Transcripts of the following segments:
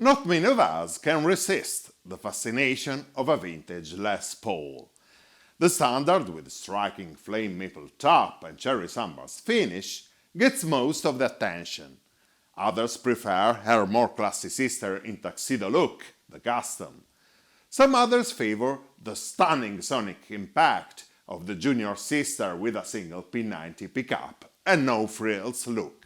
Not many of us can resist the fascination of a vintage Les Paul. The standard, with striking flame maple top and cherry sunburst finish, gets most of the attention. Others prefer her more classy sister in tuxedo look, the Custom. Some others favor the stunning sonic impact of the junior sister with a single P90 pickup and no frills look.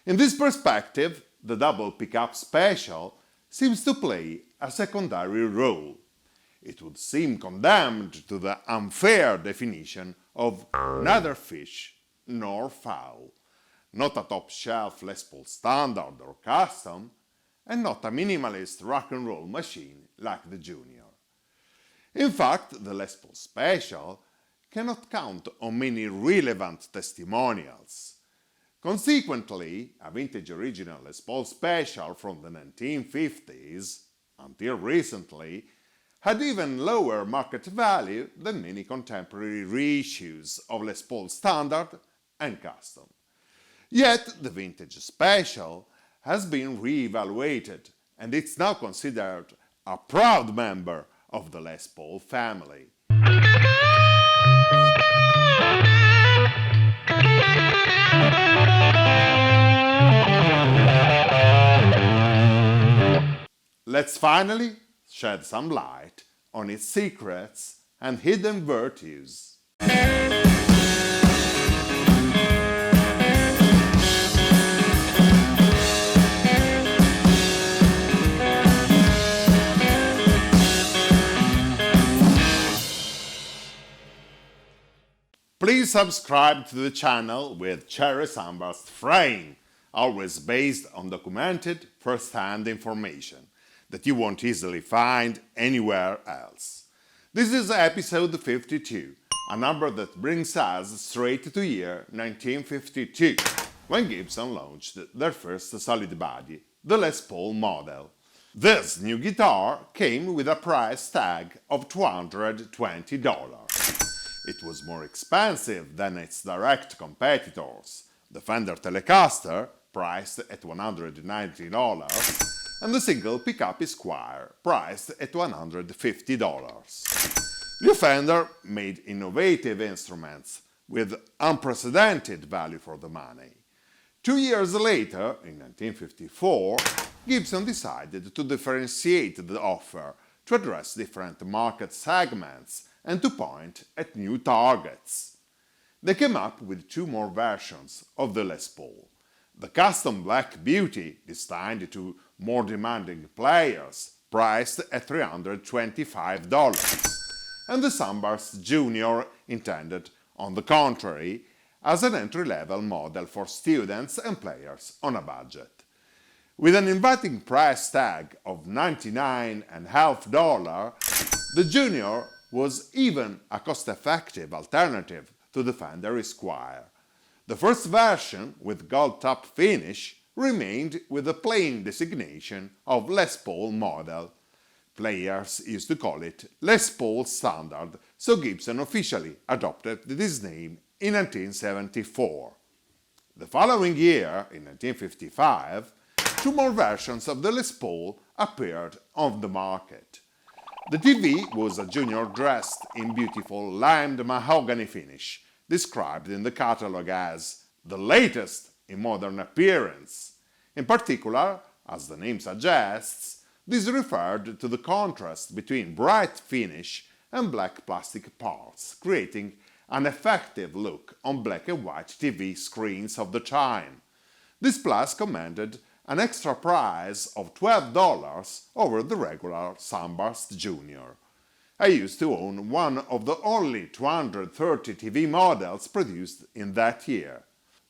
In this perspective, the double pickup special seems to play a secondary role. It would seem condemned to the unfair definition of neither fish nor fowl, not a top-shelf Les Paul standard or custom, and not a minimalist rock and roll machine like the Junior. In fact, the Les Paul Special cannot count on many relevant testimonials. Consequently, a vintage original Les Paul Special from the 1950s, until recently, had even lower market value than many contemporary reissues of Les Paul Standard and Custom. Yet the vintage Special has been re-evaluated and it's now considered a proud member of the Les Paul family. Let's finally shed some light on its secrets and hidden virtues. Please subscribe to the channel with Cherry Sunburst Frame, always based on documented first-hand information that you won't easily find anywhere else. This is episode 52, a number that brings us straight to year 1952, when Gibson launched their first solid body, the Les Paul model. This new guitar came with a price tag of $220. It was more expensive than its direct competitors, the Fender Telecaster, priced at $190, and the single pickup Esquire, priced at $150. New Fender made innovative instruments with unprecedented value for the money. 2 years later, in 1954, Gibson decided to differentiate the offer to address different market segments and to point at new targets. They came up with 2 more versions of the Les Paul. The Custom Black Beauty, destined to more demanding players, priced at $325, and the Sunburst Junior, intended, on the contrary, as an entry-level model for students and players on a budget. With an inviting price tag of $99.50, the Junior was even a cost-effective alternative to the Fender Esquire. The first version, with gold top finish, remained with the plain designation of Les Paul model. Players used to call it Les Paul Standard, so Gibson officially adopted this name in 1974. The following year, in 1955, 2 more versions of the Les Paul appeared on the market. The TV was a Junior dressed in beautiful limed mahogany finish, described in the catalog as the latest in modern appearance. In particular, as the name suggests, this referred to the contrast between bright finish and black plastic parts, creating an effective look on black and white TV screens of the time. This plus commanded an extra price of $12 over the regular Sunburst Junior. I used to own one of the only 230 TV models produced in that year.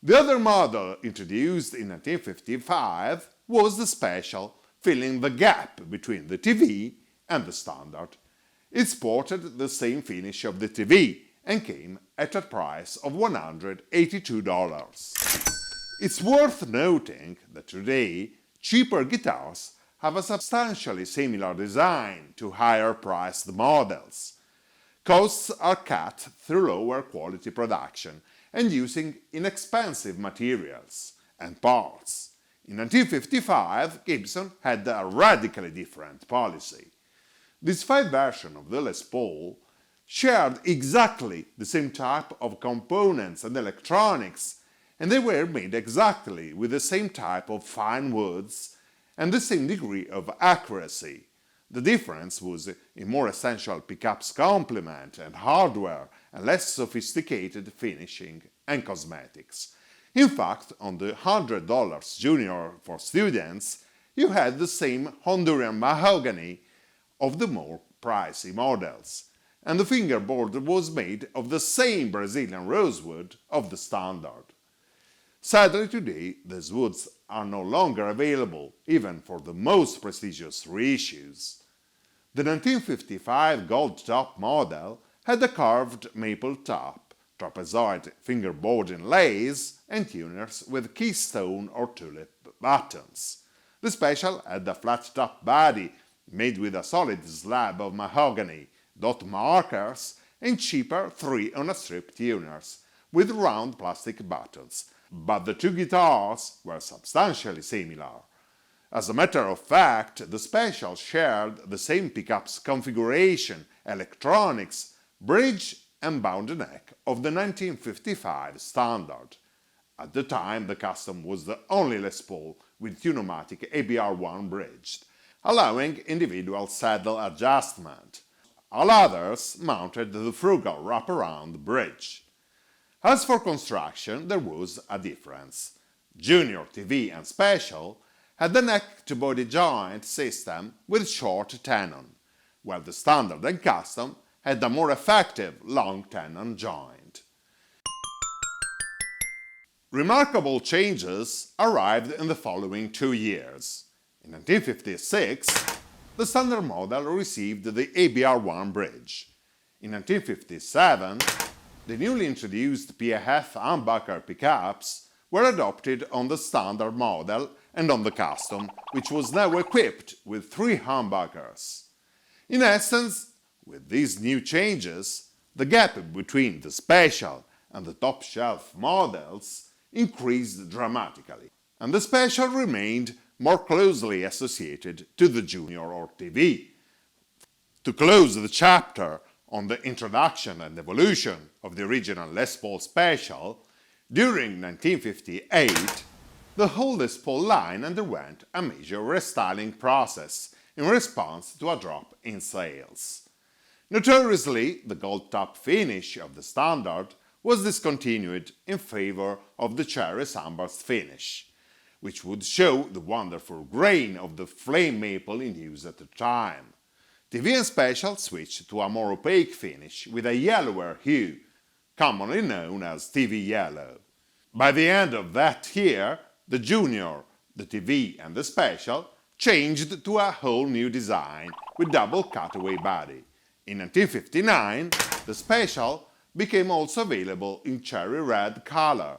The other model introduced in 1955 was the Special, filling the gap between the TV and the Standard. It sported the same finish of the TV and came at a price of $182. It's worth noting that today, cheaper guitars have a substantially similar design to higher-priced models. Costs are cut through lower quality production and using inexpensive materials and parts. In 1955, Gibson had a radically different policy. This 5 version of the Les Paul shared exactly the same type of components and electronics, and they were made exactly with the same type of fine woods and the same degree of accuracy. The difference was in more essential pickups complement and hardware and less sophisticated finishing and cosmetics. In fact, on the $100 Junior for students, you had the same Honduran mahogany of the more pricey models, and the fingerboard was made of the same Brazilian rosewood of the standard. Sadly today, these woods are no longer available even for the most prestigious reissues. The 1955 gold top model had a curved maple top, trapezoid fingerboard inlays, and tuners with keystone or tulip buttons. The Special had a flat top body made with a solid slab of mahogany, dot markers, and cheaper 3-on-a-strip tuners with round plastic buttons, but the two guitars were substantially similar. As a matter of fact, the Special shared the same pickups configuration, electronics, bridge and bound neck of the 1955 standard. At the time, the Custom was the only Les Paul with Tune-o-matic ABR1 bridged, allowing individual saddle adjustment. All others mounted the frugal wraparound bridge. As for construction, there was a difference. Junior, TV and Special had the neck-to-body joint system with short tenon, while the Standard and Custom had a more effective long tenon joint. Remarkable changes arrived in the following 2 years. In 1956, the Standard model received the ABR1 bridge. In 1957, the newly introduced PAF humbucker pickups were adopted on the Standard model and on the Custom, which was now equipped with 3 humbuckers. In essence, with these new changes, the gap between the Special and the top-shelf models increased dramatically, and the Special remained more closely associated to the Junior or TV. To close the chapter on the introduction and evolution of the original Les Paul Special, during 1958, the whole Les Paul line underwent a major restyling process in response to a drop in sales. Notoriously, the gold top finish of the Standard was discontinued in favor of the cherry sunburst finish, which would show the wonderful grain of the flame maple in use at the time. TV and Special switched to a more opaque finish with a yellower hue, commonly known as TV yellow. By the end of that year, the Junior, the TV and the Special changed to a whole new design with double cutaway body. In 1959, the Special became also available in cherry red color.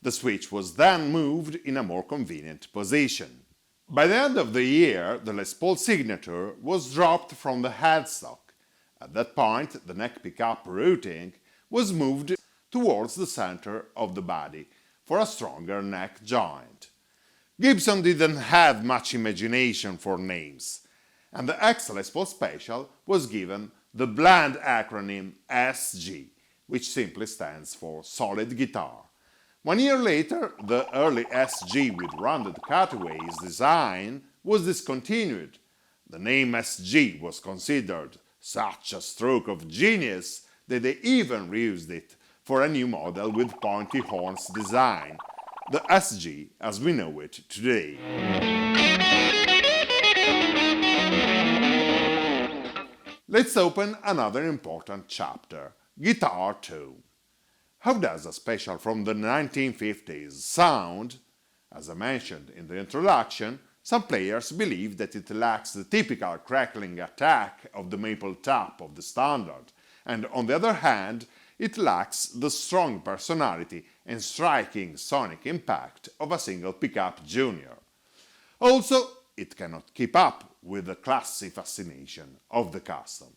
The switch was then moved in a more convenient position. By the end of the year, the Les Paul Signature was dropped from the headstock. At that point, the neck pickup routing was moved towards the center of the body for a stronger neck joint. Gibson didn't have much imagination for names, and the ex-Les Paul Special was given the bland acronym SG, which simply stands for Solid Guitar. 1 year later, the early SG with rounded cutaways design was discontinued. The name SG was considered such a stroke of genius that they even reused it for a new model with pointy horns design, the SG as we know it today. Let's open another important chapter, guitar tone. How does a Special from the 1950s sound? As I mentioned in the introduction, some players believe that it lacks the typical crackling attack of the maple top of the Standard, and on the other hand, it lacks the strong personality and striking sonic impact of a single pickup Junior. Also, it cannot keep up with the classy fascination of the Custom.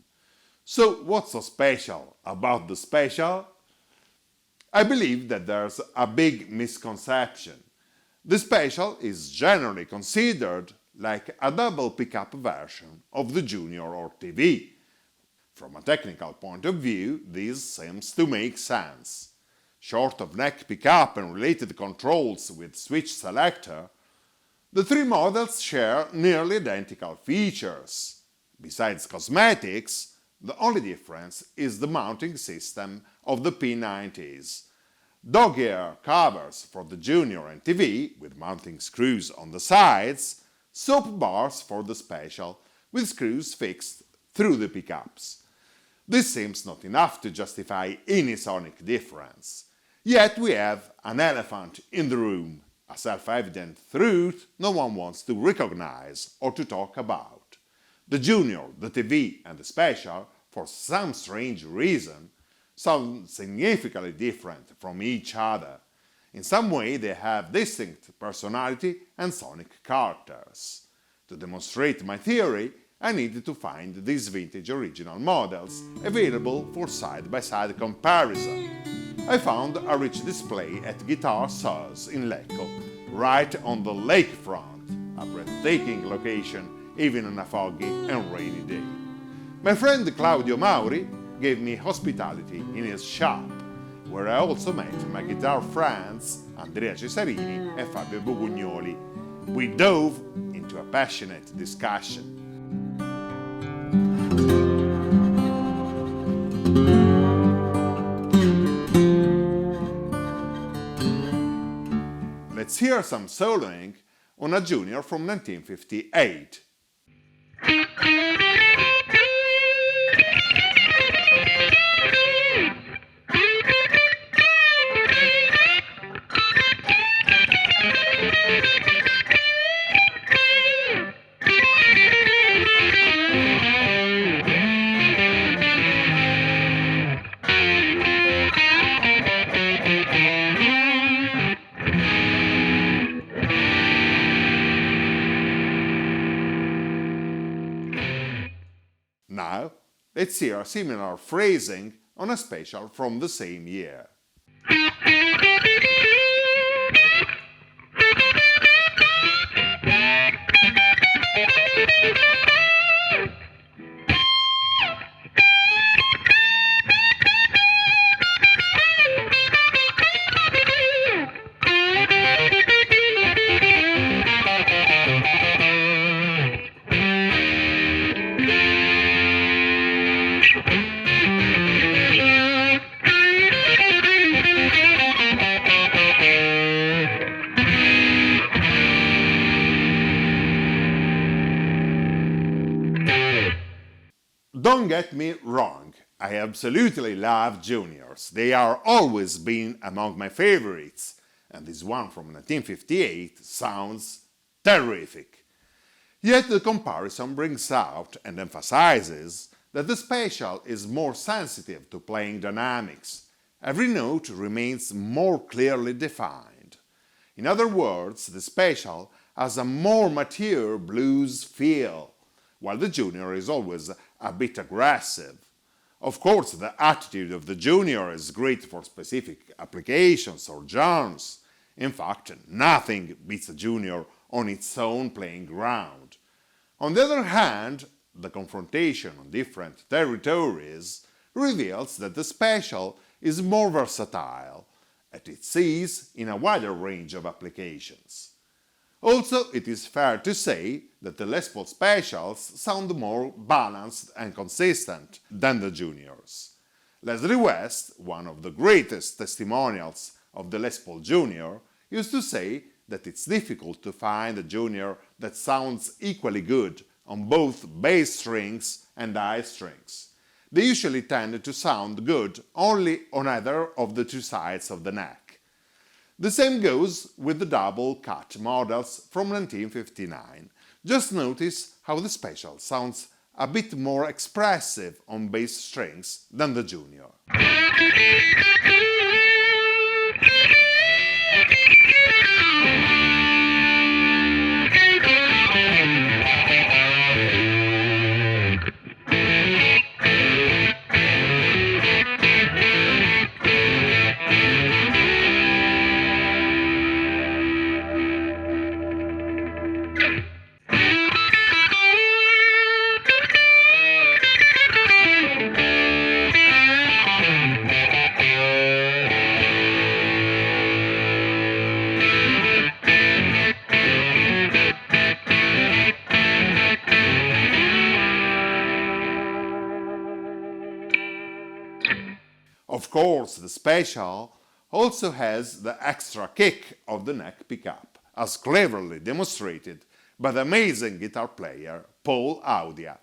So what's so special about the Special? I believe that there's a big misconception. The Special is generally considered like a double pickup version of the Junior or TV. From a technical point of view, this seems to make sense. Short of neck pickup and related controls with switch selector, the three models share nearly identical features. Besides cosmetics, the only difference is the mounting system of the P90s. Dog ear covers for the Junior and TV, with mounting screws on the sides, soap bars for the Special, with screws fixed through the pickups. This seems not enough to justify any sonic difference. Yet we have an elephant in the room, a self-evident truth no one wants to recognize or to talk about. The Junior, the TV and the Special, for some strange reason, sound significantly different from each other. In some way they have distinct personality and sonic characters. To demonstrate my theory, I needed to find these vintage original models available for side-by-side comparison. I found a rich display at Guitar Source in Lecco, right on the lakefront, a breathtaking location even on a foggy and rainy day. My friend Claudio Mauri gave me hospitality in his shop, where I also met my guitar friends Andrea Cesarini and Fabio Bugugnoli. We dove into a passionate discussion. Let's hear some soloing on a Junior from 1958. Now, let's hear a similar phrasing on a Special from the same year. Don't get me wrong, I absolutely love Juniors. They are always been among my favorites, and this one from 1958 sounds terrific. Yet the comparison brings out and emphasizes that the Special is more sensitive to playing dynamics. Every note remains more clearly defined. In other words, the Special has a more mature blues feel, while the Junior is always a bit aggressive. Of course, the attitude of the Junior is great for specific applications or genres. In fact, nothing beats a Junior on its own playing ground. On the other hand, the confrontation on different territories reveals that the Special is more versatile, at its ease in a wider range of applications. Also, it is fair to say that the Les Paul Specials sound more balanced and consistent than the Juniors. Leslie West, one of the greatest testimonials of the Les Paul Junior, used to say that it's difficult to find a Junior that sounds equally good on both bass strings and high strings. They usually tend to sound good only on either of the two sides of the neck. The same goes with the double cut models from 1959. Just notice how the Special sounds a bit more expressive on bass strings than the Junior. Of course, the Special also has the extra kick of the neck pickup, as cleverly demonstrated by the amazing guitar player Paul Audia.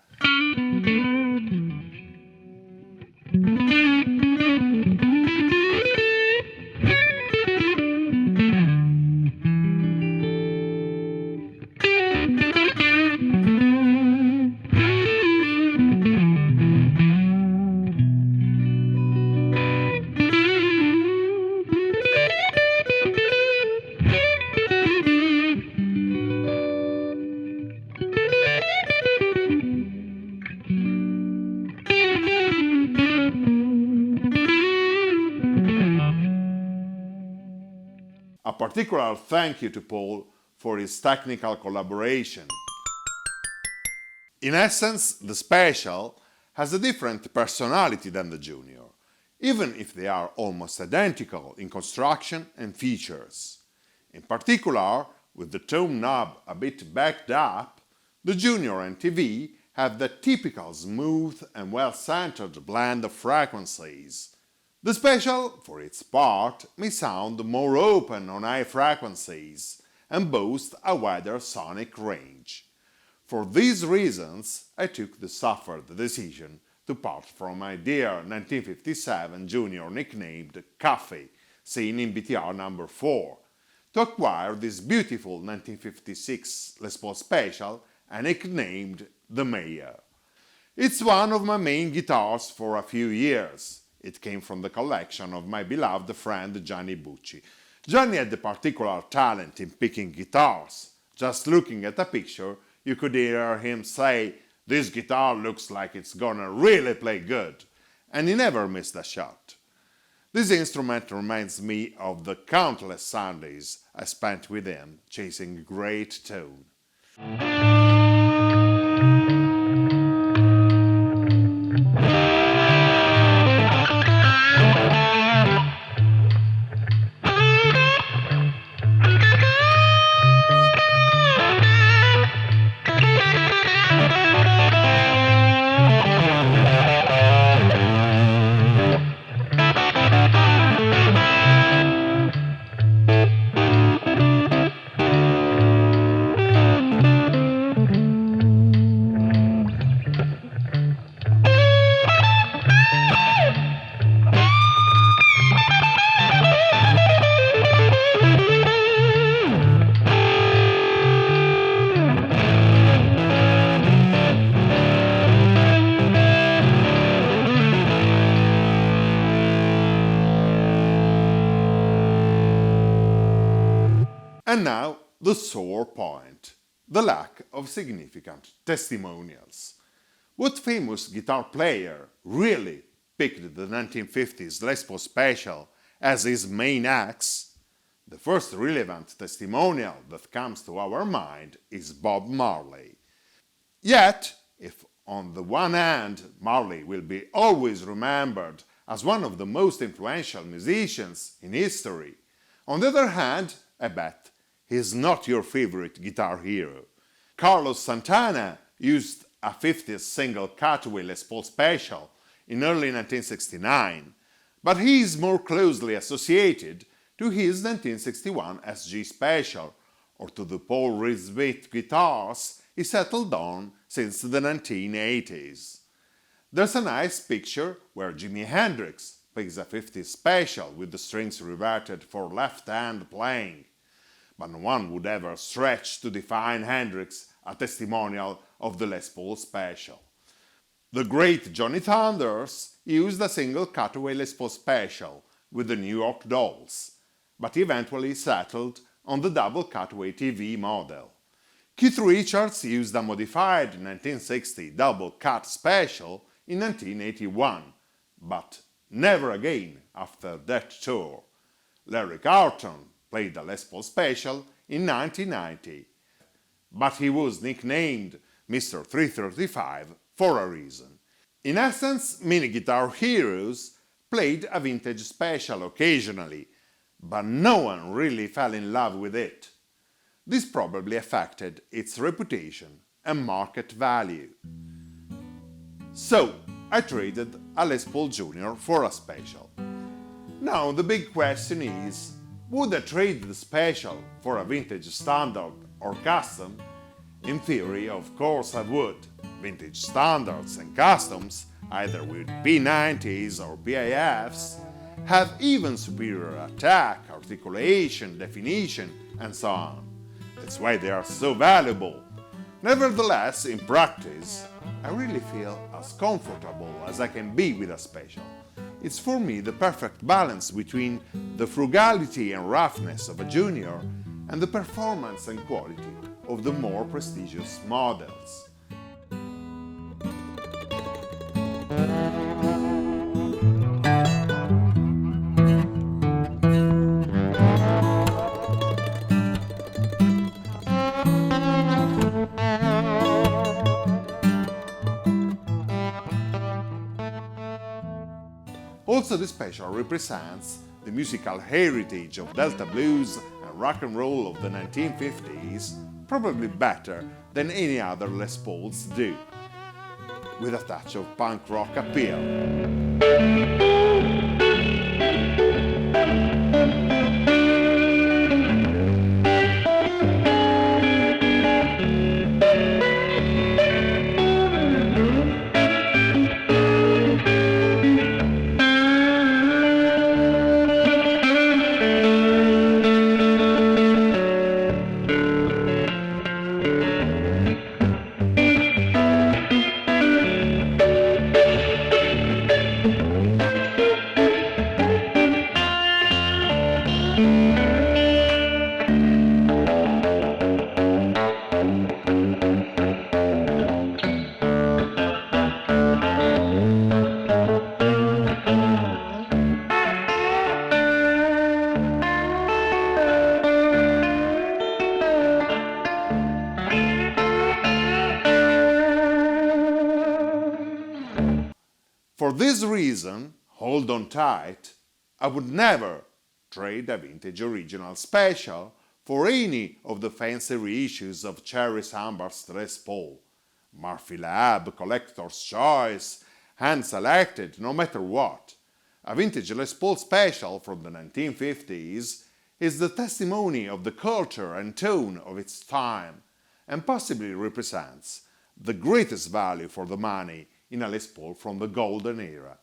A particular thank you to Paul for his technical collaboration. In essence, the Special has a different personality than the Junior, even if they are almost identical in construction and features. In particular, with the tone knob a bit backed up, the Junior and TV have the typical smooth and well-centered blend of frequencies. The Special, for its part, may sound more open on high frequencies and boast a wider sonic range. For these reasons, I took the suffered decision to part from my dear 1957 Junior nicknamed Coffee, seen in BTR number 4, to acquire this beautiful 1956 Les Paul Special and nicknamed the Mayor. It's one of my main guitars for a few years. It came from the collection of my beloved friend Gianni Bucci. Gianni had the particular talent in picking guitars. Just looking at a picture, you could hear him say, "This guitar looks like it's gonna really play good," and he never missed a shot. This instrument reminds me of the countless Sundays I spent with him chasing great tone. And now, the sore point, the lack of significant testimonials. What famous guitar player really picked the 1950s Les Paul Special as his main axe? The first relevant testimonial that comes to our mind is Bob Marley. Yet, if on the one hand Marley will be always remembered as one of the most influential musicians in history, on the other hand, I bet he's not your favorite guitar hero. Carlos Santana used a 50s single cutaway Les Paul Special in early 1969, but he is more closely associated to his 1961 SG Special, or to the Paul Reed-Smith guitars he settled on since the 1980s. There's a nice picture where Jimi Hendrix plays a 50s Special with the strings reverted for left-hand playing, but no one would ever stretch to define Hendrix a testimonial of the Les Paul Special. The great Johnny Thunders used a single cutaway Les Paul Special with the New York Dolls, but eventually settled on the double cutaway TV model. Keith Richards used a modified 1960 double cut Special in 1981, but never again after that tour. Larry Carlton played a Les Paul Special in 1990, but he was nicknamed Mr. 335 for a reason. In essence, many guitar heroes played a vintage Special occasionally, but no one really fell in love with it. This probably affected its reputation and market value. So, I traded a Les Paul Jr. for a Special. Now the big question is, would I trade the special for a vintage standard or custom? In theory, of course I would. Vintage standards and customs, either with P90s or PIFs, have even superior attack, articulation, definition, and so on. That's why they are so valuable. Nevertheless, in practice, I really feel as comfortable as I can be with a special. It's for me the perfect balance between the frugality and roughness of a junior and the performance and quality of the more prestigious models. Also, the special represents the musical heritage of Delta blues and rock and roll of the 1950s, probably better than any other Les Pauls do, with a touch of punk rock appeal. For this reason, hold on tight, I would never trade a vintage original special for any of the fancy reissues of Cherry Sunburst Les Paul. Murphy Lab, Collector's Choice, hand-selected, no matter what. A vintage Les Paul special from the 1950s is the testimony of the culture and tone of its time, and possibly represents the greatest value for the money in a Les Paul from the golden era.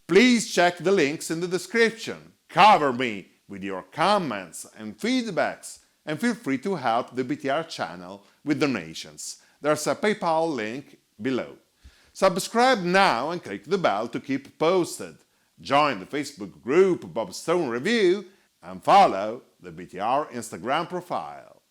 Please check the links in the description. Cover me with your comments and feedbacks, and feel free to help the BTR channel with donations. There's a PayPal link below. Subscribe now and click the bell to keep posted. Join the Facebook group Bob Stone Review and follow the BTR Instagram profile.